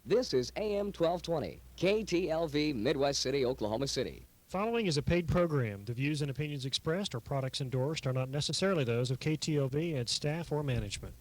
This is AM 1220, KTLV, Midwest City, Oklahoma City. Following is a paid program. The views and opinions expressed or products endorsed are not necessarily those of KTLV, its staff, or management.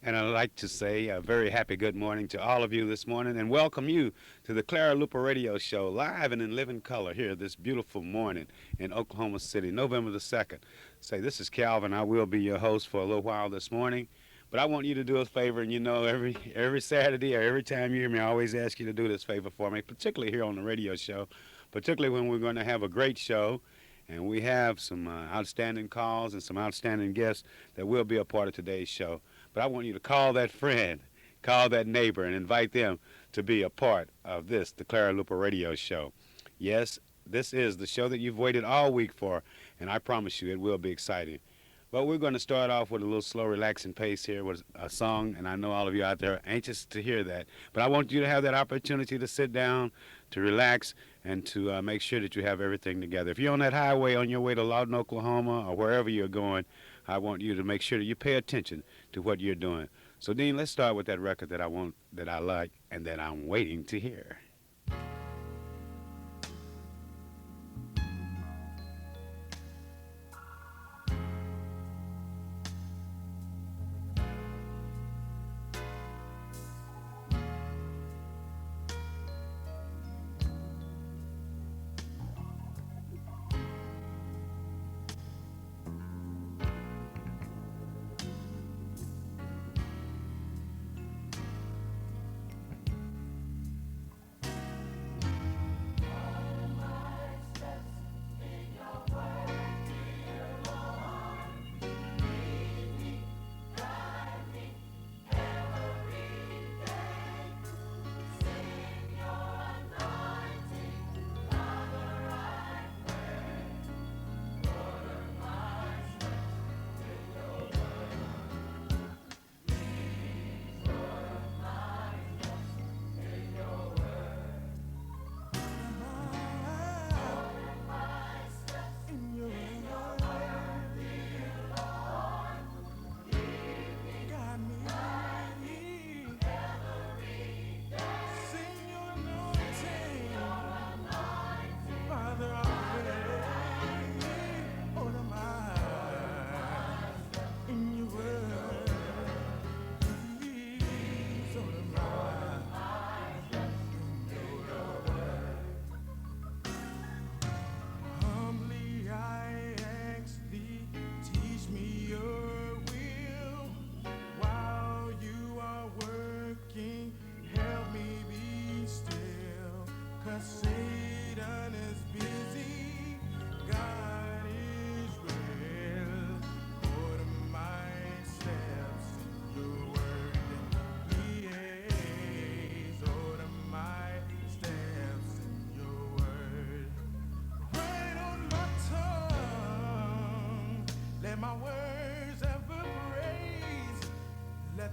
And I'd like to say a very happy good morning to all of you this morning and welcome you to the Clara Luper Radio Show, live and in living color here this beautiful morning in Oklahoma City, November the 2nd. Say, this is Calvin. I will be your host for a little while this morning. But I want you to do us a favor, and you know every Saturday or every time you hear me, I always ask you to do this favor for me, particularly here on the radio show, particularly when we're going to have a great show, and we have some outstanding calls and some outstanding guests that will be a part of today's show. But I want you to call that friend, call that neighbor, and invite them to be a part of this, the Clara Luper Radio Show. Yes, this is the show that you've waited all week for, and I promise you it will be exciting. But we're going to start off with a little slow, relaxing pace here with a song, and I know all of you out there are anxious to hear that. But I want you to have that opportunity to sit down, to relax, and to make sure that you have everything together. If you're on that highway on your way to Lawton, Oklahoma, or wherever you're going, I want you to make sure that you pay attention to what you're doing. So, Dean, let's start with that record that I like, and that I'm waiting to hear.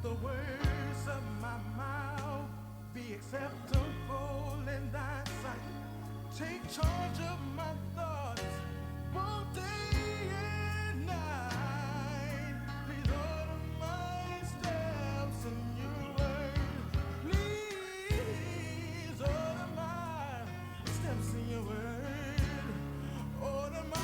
The words of my mouth be acceptable in thy sight. Take charge of my thoughts both day and night. Please order my steps in your word. Please order my steps in your word. Order my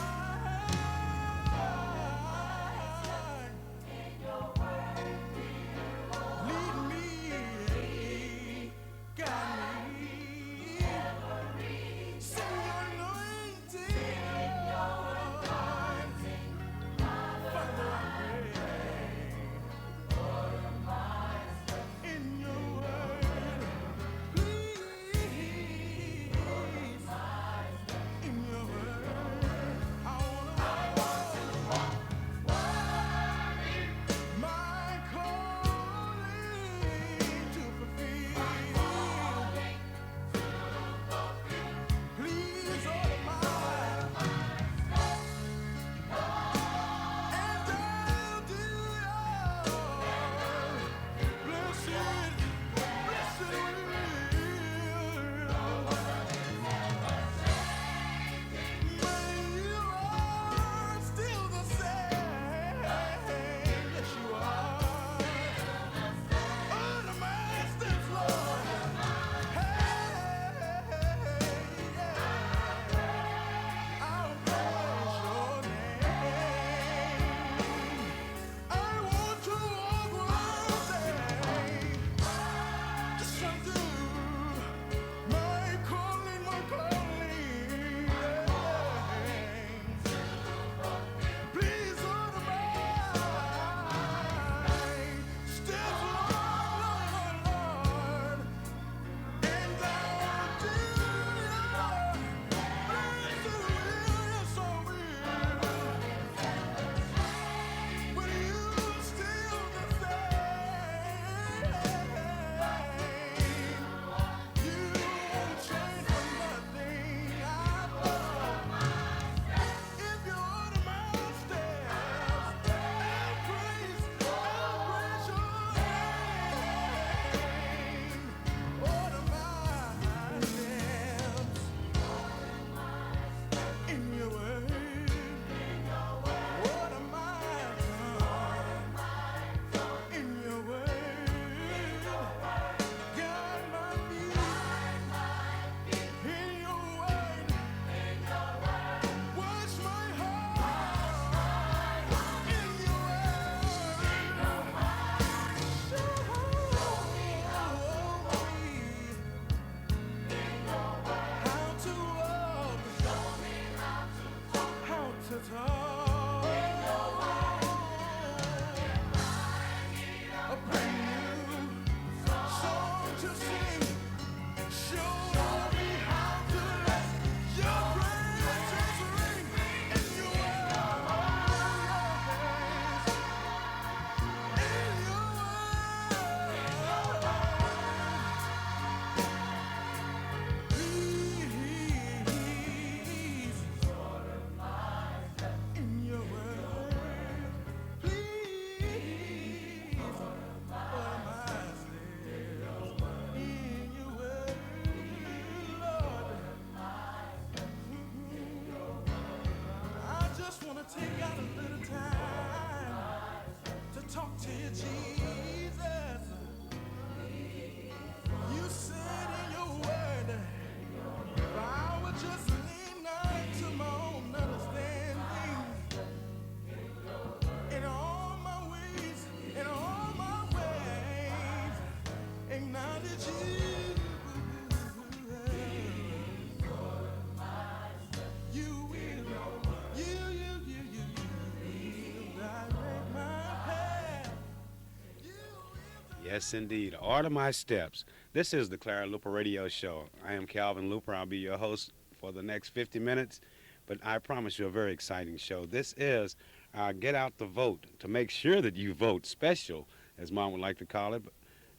Yes, indeed. Order my steps. This is the Clara Luper Radio Show. I am Calvin Luper. I'll be your host for the next 50 minutes, but I promise you a very exciting show. This is our Get Out the Vote to make sure that you vote special, as Mom would like to call it.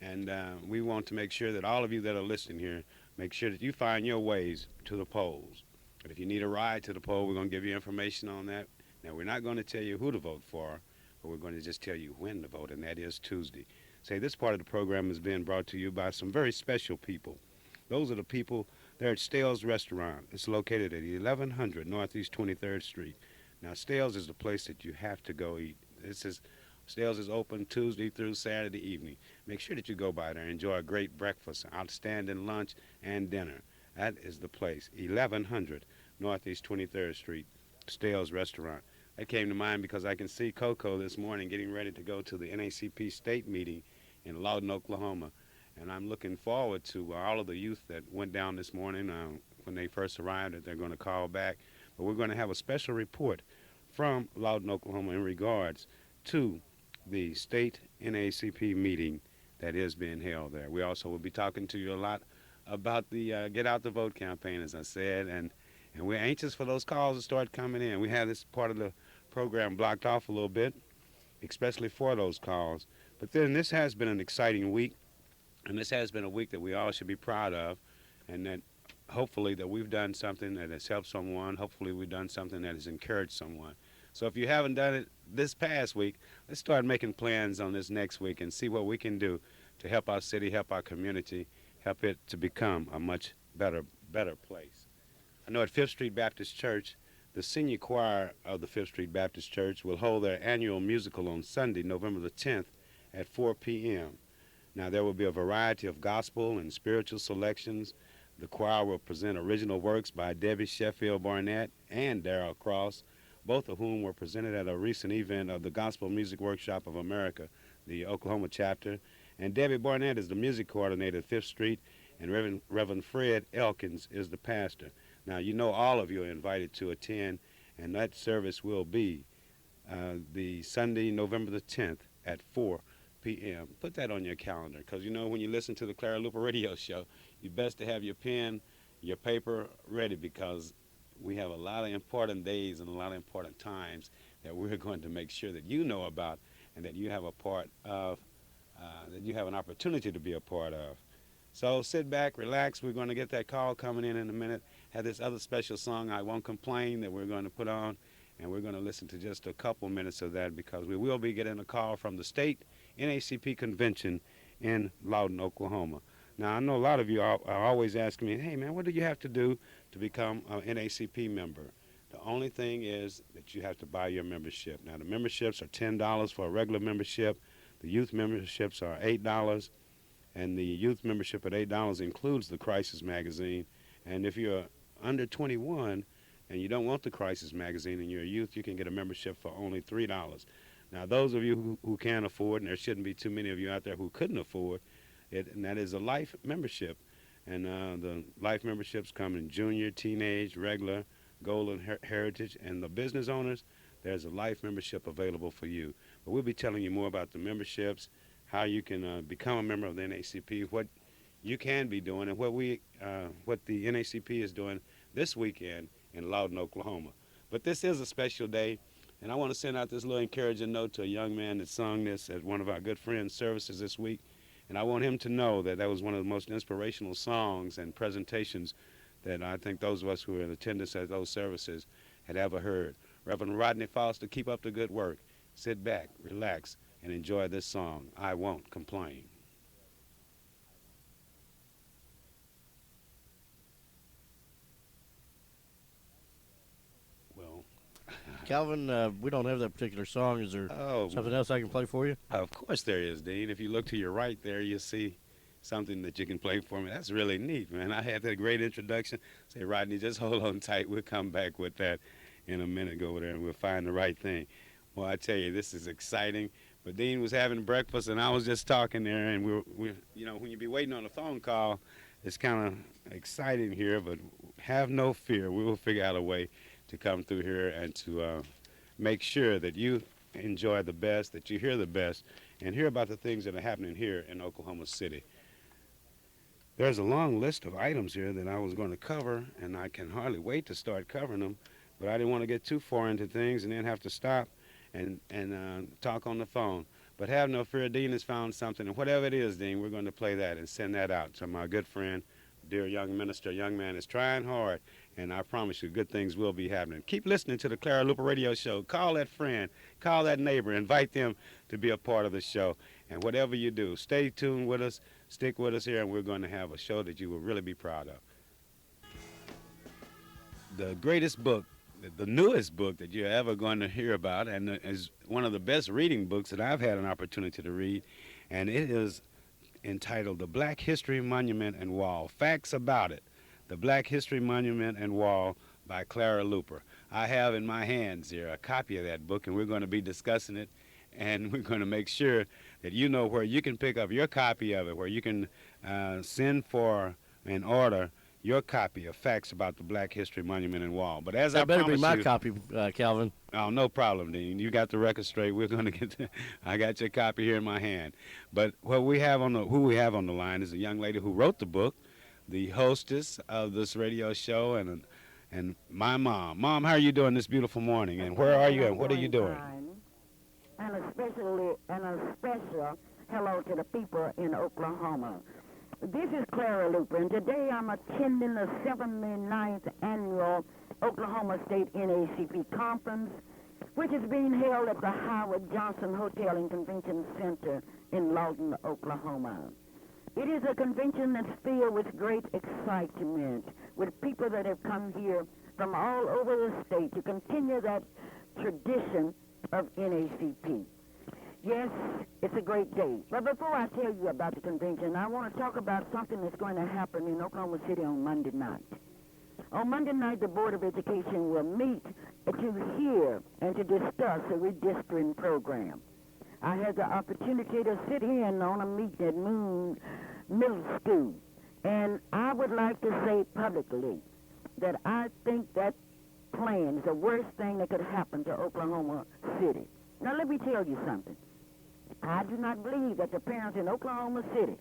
And we want to make sure that all of you that are listening here, make sure that you find your ways to the polls. But if you need a ride to the poll, we're going to give you information on that. Now, we're not going to tell you who to vote for, but we're going to just tell you when to vote, and that is Tuesday. Say, this part of the program is being brought to you by some very special people. Those are the people there at Stale's Restaurant. It's located at 1100 Northeast 23rd Street. Now, Stale's is the place that you have to go eat. Stale's is open Tuesday through Saturday evening. Make sure that you go by there and enjoy a great breakfast, outstanding lunch, and dinner. That is the place, 1100 Northeast 23rd Street, Stale's Restaurant. That came to mind because I can see Coco this morning getting ready to go to the NACP state meeting in Loudon, Oklahoma. And I'm looking forward to all of the youth that went down this morning when they first arrived that they're going to call back. But we're going to have a special report from Loudon, Oklahoma in regards to the state NACP meeting that is being held there. We also will be talking to you a lot about the Get Out the Vote campaign, as I said, and we're anxious for those calls to start coming in. We have this part of the program blocked off a little bit, especially for those calls. But then this has been an exciting week, and this has been a week that we all should be proud of, and that hopefully that we've done something that has helped someone. Hopefully we've done something that has encouraged someone. So if you haven't done it this past week, let's start making plans on this next week and see what we can do to help our city, help our community, help it to become a much better place. I know at Fifth Street Baptist Church, the senior choir of the Fifth Street Baptist Church will hold their annual musical on Sunday, November the 10th at 4 p.m. Now, there will be a variety of gospel and spiritual selections. The choir will present original works by Debbie Sheffield Barnett and Darrell Cross, both of whom were presented at a recent event of the Gospel Music Workshop of America, the Oklahoma chapter. And Debbie Barnett is the music coordinator at Fifth Street, and Reverend Fred Elkins is the pastor. Now, you know all of you are invited to attend, and that service will be the Sunday, November the 10th at 4 p.m. Put that on your calendar, because, you know, when you listen to the Clara Luper Radio Show, you best to have your pen, your paper ready, because we have a lot of important days and a lot of important times that we're going to make sure that you know about and that you have a part of, that you have an opportunity to be a part of. So sit back, relax. We're going to get that call coming in a minute. Have this other special song, I Won't Complain, that we're going to put on, and we're going to listen to just a couple minutes of that because we will be getting a call from the state NACP convention in Loudon, Oklahoma. Now, I know a lot of you are always asking me, hey, man, what do you have to do to become an NACP member? The only thing is that you have to buy your membership. Now, the memberships are $10 for a regular membership. The youth memberships are $8, and the youth membership at $8 includes the Crisis magazine. And if you're under 21 and you don't want the Crisis magazine and you're a youth, you can get a membership for only $3. Now, those of you who can't afford, and there shouldn't be too many of you out there who couldn't afford it, and that is a life membership. And the life memberships come in junior, teenage, regular, gold, and heritage. And the business owners, there's a life membership available for you. But we'll be telling you more about the memberships, how you can become a member of the NACP, what you can be doing, and what the NACP is doing this weekend in Loudon, Oklahoma. But this is a special day, and I want to send out this little encouraging note to a young man that sung this at one of our good friends' services this week. And I want him to know that that was one of the most inspirational songs and presentations that I think those of us who were in attendance at those services had ever heard. Reverend Rodney Foster, keep up the good work. Sit back, relax, and enjoy this song, I Won't Complain. Well, Calvin, we don't have that particular song. Is there something else I can play for you? Of course there is, Dean. If you look to your right there, you'll see something that you can play for me. That's really neat, man. I had that great introduction. Say, Rodney, just hold on tight. We'll come back with that in a minute. Go over there and we'll find the right thing. Well, I tell you, this is exciting. But Dean was having breakfast, and I was just talking there, and we're you know, when you be waiting on a phone call, it's kind of exciting here, but have no fear. We will figure out a way to come through here and to make sure that you enjoy the best, that you hear the best, and hear about the things that are happening here in Oklahoma City. There's a long list of items here that I was going to cover, and I can hardly wait to start covering them, but I didn't want to get too far into things and then have to stop and talk on the phone. But have no fear, Dean has found something, and whatever it is, Dean, we're going to play that and send that out to my good friend, dear young minister. Young man is trying hard, and I promise you good things will be happening. Keep listening to the Clara Luper Radio Show. Call that friend, call that neighbor, invite them to be a part of the show. And whatever you do, stay tuned with us, stick with us here, and we're going to have a show that you will really be proud of. The greatest book, the newest book that you're ever going to hear about, and is one of the best reading books that I've had an opportunity to read, and it is entitled The Black History Monument and Wall, Facts About It, The Black History Monument and Wall by Clara Luper. I have in my hands here a copy of that book, and we're going to be discussing it, and we're going to make sure that you know where you can pick up your copy of it, where you can send for and order your copy of Facts About the Black History Monument and Wall. But as I better promised be my you, copy, Calvin. Oh, no problem, Dean. You got the record straight. We're going to get I got your copy here in my hand. But who we have on the line is a young lady who wrote the book, the hostess of this radio show, and my mom. Mom, how are you doing this beautiful morning? And where are you and what are you doing? And a special hello to the people in Oklahoma. This is Clara Luper, and today I'm attending the 79th Annual Oklahoma State NACP Conference, which is being held at the Howard Johnson Hotel and Convention Center in Lawton, Oklahoma. It is a convention that's filled with great excitement, with people that have come here from all over the state to continue that tradition of NACP. Yes, it's a great day. But before I tell you about the convention, I want to talk about something that's going to happen in Oklahoma City on Monday night. On Monday night, the Board of Education will meet to hear and to discuss a redistricting program. I had the opportunity to sit in on a meeting at Moon Middle School, and I would like to say publicly that I think that plan is the worst thing that could happen to Oklahoma City. Now, let me tell you something. I do not believe that the parents in Oklahoma City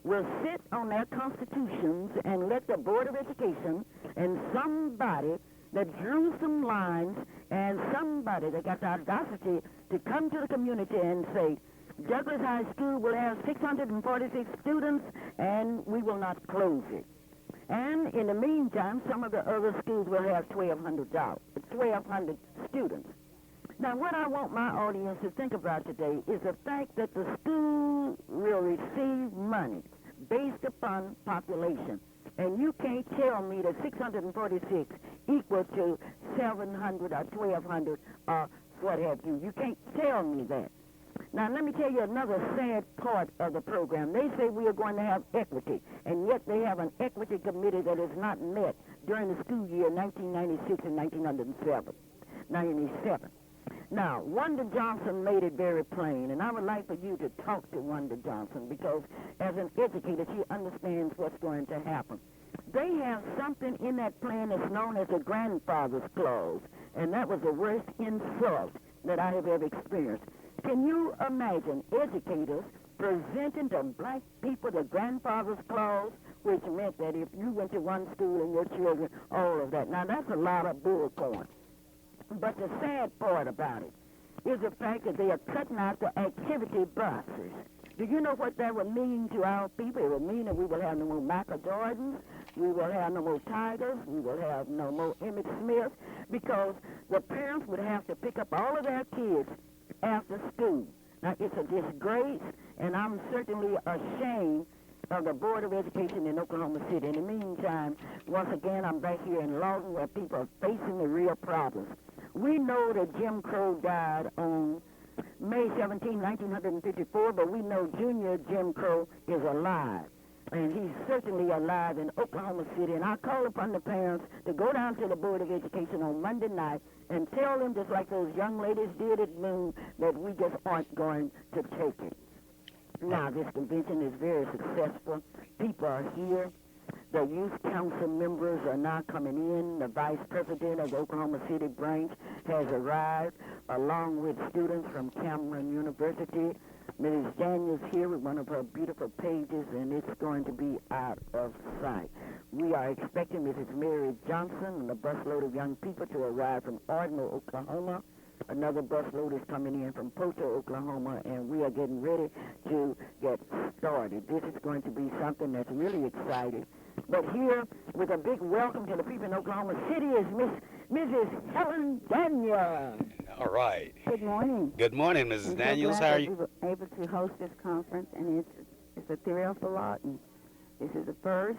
will sit on their constitutions and let the Board of Education and somebody that drew some lines and somebody that got the audacity to come to the community and say, Douglas High School will have 646 students and we will not close it. And in the meantime, some of the other schools will have 1,200 students. Now, what I want my audience to think about today is the fact that the school will receive money based upon population. And you can't tell me that 646 equal to 700 or 1,200 or what have you. You can't tell me that. Now, let me tell you another sad part of the program. They say we are going to have equity, and yet they have an equity committee that is not met during the school year 1996 and 1997. Now, Wanda Johnson made it very plain, and I would like for you to talk to Wanda Johnson because as an educator, she understands what's going to happen. They have something in that plan that's known as the grandfather's clause, and that was the worst insult that I have ever experienced. Can you imagine educators presenting to black people the grandfather's clause, which meant that if you went to one school and your children, all of that. Now, that's a lot of bullcorn. But the sad part about it is the fact that they are cutting out the activity buses. Do you know what that would mean to our people? It would mean that we will have no more Michael Jordans, we will have no more Tigers, we will have no more Emmitt Smiths, because the parents would have to pick up all of their kids after school. Now, it's a disgrace, and I'm certainly ashamed of the Board of Education in Oklahoma City. In the meantime, once again, I'm back here in Lawton where people are facing the real problems. We know that Jim Crow died on May 17, 1954, but we know Junior Jim Crow is alive. And he's certainly alive in Oklahoma City. And I call upon the parents to go down to the Board of Education on Monday night and tell them, just like those young ladies did at noon, that we just aren't going to take it. Now, this convention is very successful. People are here. The youth council members are now coming in. The vice president of the Oklahoma City branch has arrived, along with students from Cameron University. Mrs. Daniels here with one of her beautiful pages, and it's going to be out of sight. We are expecting Mrs. Mary Johnson and a busload of young people to arrive from Ardmore, Oklahoma. Another busload is coming in from Pocho, Oklahoma, and we are getting ready to get started. This is going to be something that's really exciting. But here, with a big welcome to the people in Oklahoma City, is Mrs. Helen Daniels. All right. Good morning. Good morning, Mrs. I'm Daniels. So How glad are that you? we were able to host this conference, and it's a thrill for Lawton. This is the first,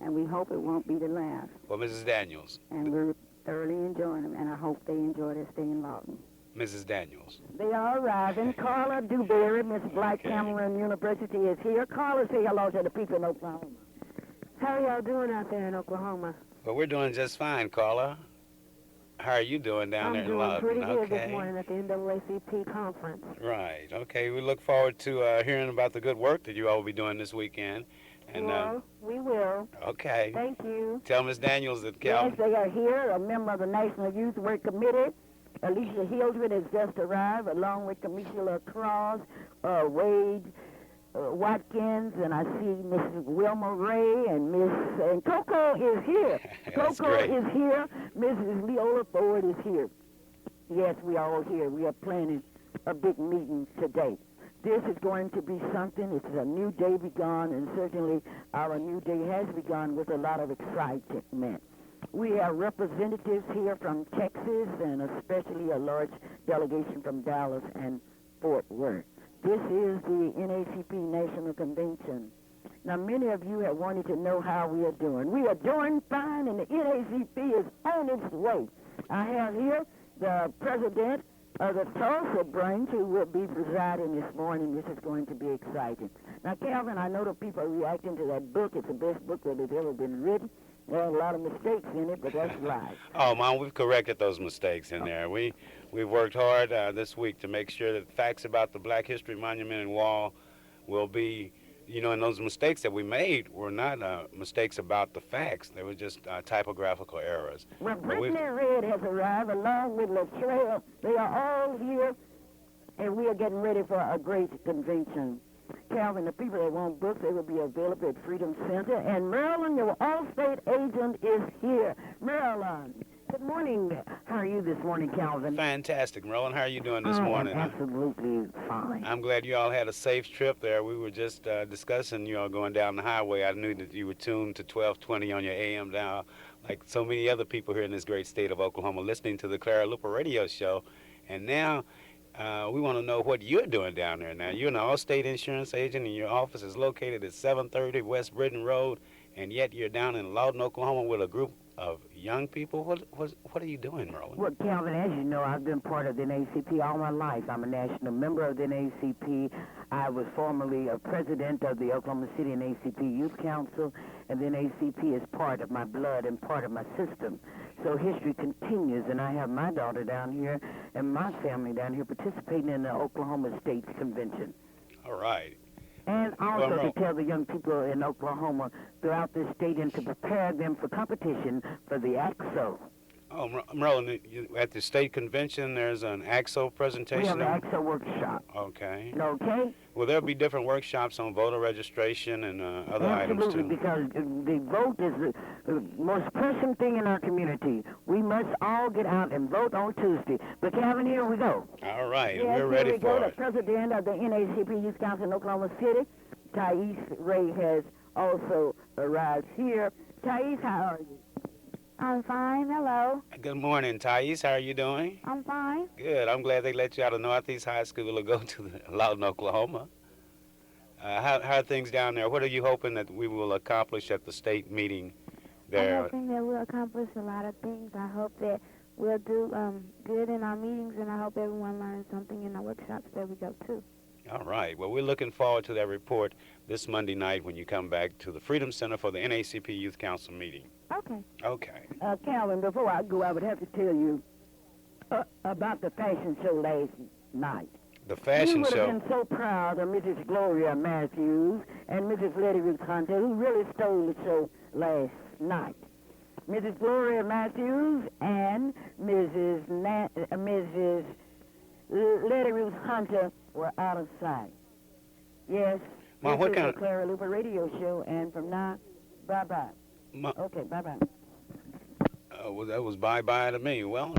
and we hope it won't be the last. Well, Mrs. Daniels. And we're thoroughly enjoying them, and I hope they enjoy their stay in Lawton. Mrs. Daniels. They are arriving. Carla Dewberry, Miss Black Cameron University is here. Carla, say hello to the people in Oklahoma. How are y'all doing out there in Oklahoma? Well, we're doing just fine, Carla. How are you doing down there in I'm Lawton? doing pretty good Okay. this morning at the NAACP conference. Right. Okay. We look forward to hearing about the good work that you all will be doing this weekend. And Well, we will. okay. Thank you. Tell Miss Daniels that Yes, Calvin. they are here. A member of the National Youth Work Committee, Alicia Hildred, has just arrived, along with Commissioner Cross, Wade Watkins, and I see Mrs. Wilma Ray, and Coco is here. That's Coco great. is here. Mrs. Leola Ford is here. Yes, we are all here. We are planning a big meeting today. This is going to be something. It's a new day begun, and certainly our new day has begun with a lot of excitement. We have representatives here from Texas, and especially a large delegation from Dallas and Fort Worth. This is the NAACP National Convention. Now, many of you have wanted to know how we are doing. We are doing fine, and the NAACP is on its way. I have here the president of the Tulsa branch who will be presiding this morning. This is going to be exciting. Now, Calvin, I know the people are reacting to that book. It's the best book that has ever been written. There are a lot of mistakes in it, but that's life. Oh, Mom, we've corrected those mistakes in there. We've worked hard this week to make sure that facts about the Black History Monument and Wall will be, and those mistakes that we made were not mistakes about the facts. They were just typographical errors. Well, But we've- Brittany Red has arrived along with Latrell. They are all here, and we are getting ready for a great convention. Calvin, the people that want books, they will be available at Freedom Center. And Marilyn, your Allstate agent, is here. Marilyn. Good morning. How are you this morning, Calvin? Fantastic. Merlin, how are you doing this I am morning? absolutely fine. I'm glad you all had a safe trip there. We were just discussing you all going down the highway. I knew that you were tuned to 1220 on your AM dial, like so many other people here in this great state of Oklahoma, listening to the Clara Luper radio show. And now we want to know what you're doing down there. Now, you're an Allstate insurance agent, and your office is located at 730 West Britton Road, and yet you're down in Lawton, Oklahoma, with a group of young people. What are you doing, Merlin? Well, Calvin, as you know, I've been part of the NAACP all my life. I'm a national member of the NAACP. I was formerly a president of the Oklahoma City NAACP Youth Council, and the NAACP is part of my blood and part of my system. So history continues, and I have my daughter down here and my family down here participating in the Oklahoma State Convention. All right. And also Well, to tell the young people in Oklahoma throughout this state and to prepare them for competition for the AXO. Oh, Merlin, at the state convention, there's an AXO presentation. We have an AXO workshop. Okay. Okay? Will there be different workshops on voter registration and other items, Absolutely, too? because the vote is the most pressing thing in our community. We must all get out and vote on Tuesday. But Calvin, here we go. All right. Yes, We're ready here we go. for The it. president of the NAACP Youth Council in Oklahoma City, Thais Ray, has also arrived here. Thais, how are you? I'm fine. Hello. Good morning, Thais. How are you doing? I'm fine. Good. I'm glad they let you out of Northeast High School to go to Lawton, Oklahoma. How are things down there? What are you hoping that we will accomplish at the state meeting I'm there? hoping that we'll accomplish a lot of things. I hope that we'll do good in our meetings, and I hope everyone learns something in the workshops that we go to. All right. Well, we're looking forward to that report this Monday night when you come back to the Freedom Center for the NAACP Youth Council meeting. Okay. Okay. Calvin, before I go, I would have to tell you about the fashion show last night. The fashion We would show. have been so proud of Mrs. Gloria Matthews and Mrs. Letty Ruth Hunter, who really stole the show last night. Mrs. Gloria Matthews and Mrs. Letty Ruth Hunter were out of sight. Yes. Mom, This what is kind the of... Clara Luper radio show, and from now, bye-bye. Mom, Okay, bye-bye. well, that was bye-bye to me. Well,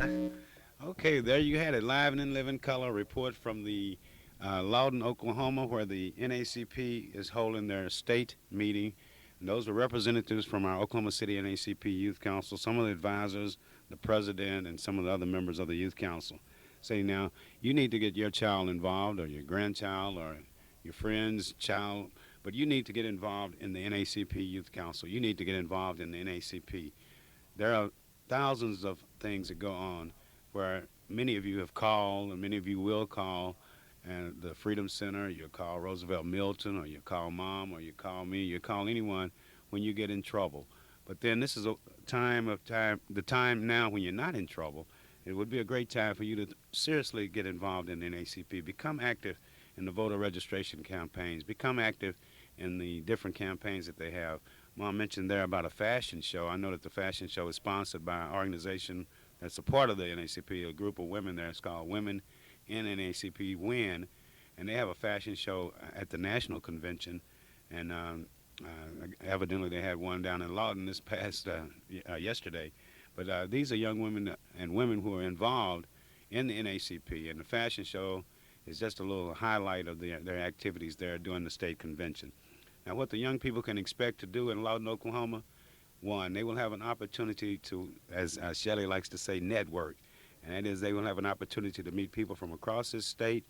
okay, there you had it. Live and in living color report from the Loudon, Oklahoma, where the NACP is holding their state meeting. And those are representatives from our Oklahoma City NACP Youth Council, some of the advisors, the president, and some of the other members of the Youth Council. Say now, you need to get your child involved, or your grandchild, or your friend's child, but you need to get involved in the NACP Youth Council. You need to get involved in the NACP. There are thousands of things that go on where many of you have called, and many of you will call, and the Freedom Center, you call Roosevelt Milton, or you call Mom, or you call me, you call anyone when you get in trouble. But then this is the time now when you're not in trouble. It would be a great time for you to seriously get involved in the NACP. Become active in the voter registration campaigns. Become active in the different campaigns that they have. Mom mentioned there about a fashion show. I know that the fashion show is sponsored by an organization that's a part of the NACP, a group of women there. It's called Women in NACP Win, and they have a fashion show at the national convention, and evidently they had one down in Lawton this past yesterday. But these are young women and women who are involved in the NACP, and the fashion show is just a little highlight of their activities there during the state convention. Now, what the young people can expect to do in Lawton, Oklahoma, one, they will have an opportunity to, as Shelley likes to say, network. And that is, they will have an opportunity to meet people from across this state,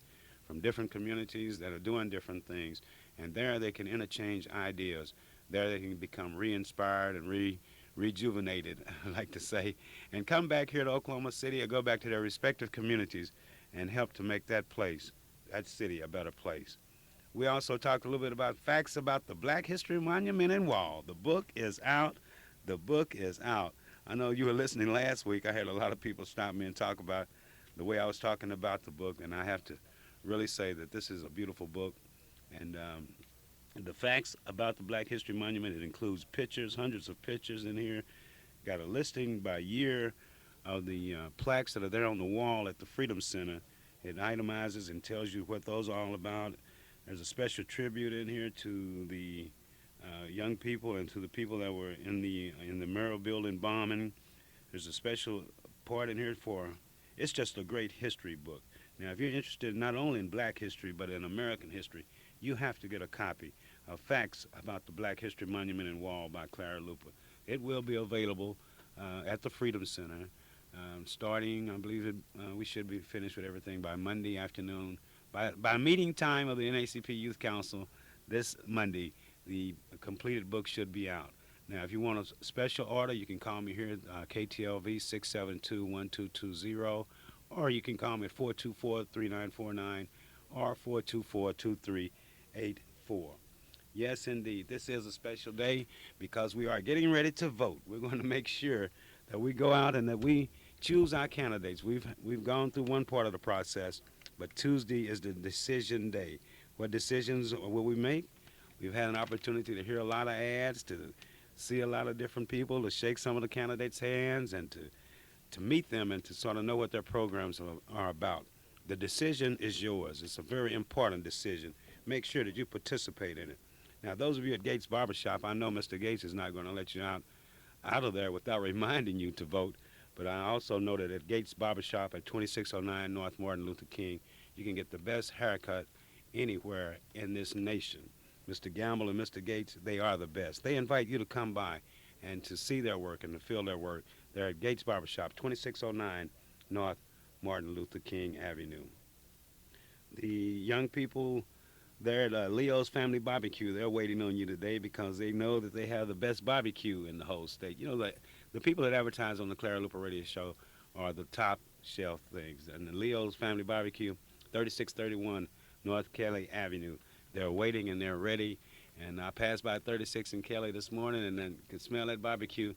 from different communities that are doing different things. And there they can interchange ideas. There they can become re-inspired and rejuvenated, I like to say, and come back here to Oklahoma City or go back to their respective communities and help to make that place, that city, a better place. We also talked a little bit about facts about the Black History Monument and Wall. The book is out. The book is out. I know you were listening last week. I had a lot of people stop me and talk about the way I was talking about the book, and I have to really say that this is a beautiful book. And the facts about the Black History Monument, it includes pictures, hundreds of pictures in here. Got a listing by year of the plaques that are there on the wall at the Freedom Center. It itemizes and tells you what those are all about. There's a special tribute in here to the young people and to the people that were in the Merrill building bombing. There's a special part in here for, it's just a great history book. Now, if you're interested not only in Black history but in American history, you have to get a copy of Facts About the Black History Monument and Wall by Clara Luper. It will be available at the Freedom Center starting, I believe we should be finished with everything by Monday afternoon. By meeting time of the NACP Youth Council this Monday, the completed book should be out. Now, if you want a special order, you can call me here at KTLV 672-1220, or you can call me at 424-3949 or 424-2384. Yes, indeed. This is a special day because we are getting ready to vote. We're going to make sure that we go out and that we choose our candidates. We've gone through one part of the process, but Tuesday is the decision day. What decisions will we make? We've had an opportunity to hear a lot of ads, to see a lot of different people, to shake some of the candidates' hands, and to meet them and to sort of know what their programs are about. The decision is yours. It's a very important decision. Make sure that you participate in it. Now, those of you at Gates Barbershop, I know Mr. Gates is not going to let you out of there without reminding you to vote, but I also know that at Gates Barbershop at 2609 North Martin Luther King, you can get the best haircut anywhere in this nation. Mr. Gamble and Mr. Gates, they are the best. They invite you to come by and to see their work and to feel their work. They're at Gates Barbershop, 2609 North Martin Luther King Avenue. The young people there at Leo's Family Barbecue, they're waiting on you today because they know that they have the best barbecue in the whole state. You know, the people that advertise on the Clara Luper Radio Show are the top shelf things. And the Leo's Family Barbecue, 3631 North Kelly Avenue. They're waiting and they're ready. And I passed by 36 and Kelly this morning and then could smell that barbecue.